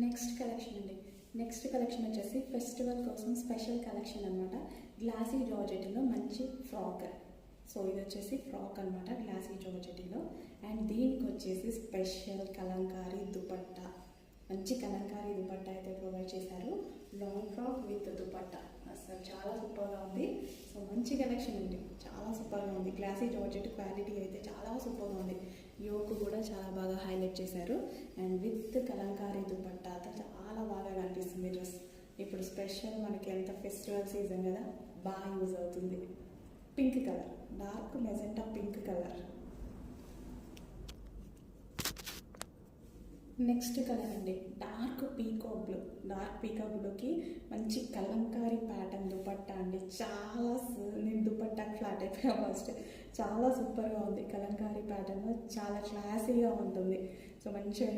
Next collection అండి. Next collection వచ్చేసి festival కోసం స్పెషల్ కలెక్షన్ అనమాట. గ్లాసీ జార్జెట్లో మంచి ఫ్రాక్. సో ఇది వచ్చేసి ఫ్రాక్ అనమాట, గ్లాసీ జార్జెట్లో. అండ్ దీనికి వచ్చేసి స్పెషల్ కలంకారీ దుపట్టా, మంచి కలంకారీ దుపట్టా అయితే ప్రొవైడ్ చేశారు. లాంగ్ ఫ్రాక్ విత్ దుపట్టా అసలు చాలా సూపర్గా ఉంది. సో మంచి కలెక్షన్ అండి, చాలా సూపర్గా ఉంది. గ్లాసీ జార్జెట్ క్వాలిటీ అయితే చాలా సూపర్గా ఉంది. యోక్ కూడా చాలా బాగా హైలైట్ చేశారు. అండ్ విత్ కలంకారీ దుపట్టాతో చాలా బాగా కనిపిస్తుంది డ్రెస్. ఇప్పుడు స్పెషల్ మనకి ఎంత ఫెస్టివల్ సీజన్ కదా, బాగా యూజ్ అవుతుంది. Pink colour, dark magenta pink colour. Next colour అండి, dark peacock blue. Dark peacock బ్లూకి మంచి కలంకారీ ప్యాటర్న్ దుపట్టా అండి. చాలా నేను దుపట్టా ఫ్లాట్ అయిపోయా ఫస్ట్. చాలా సూపర్గా ఉంది. కలంకారీ ప్యాటర్న్ చాలా క్లాసీగా ఉంటుంది. సో మంచిగా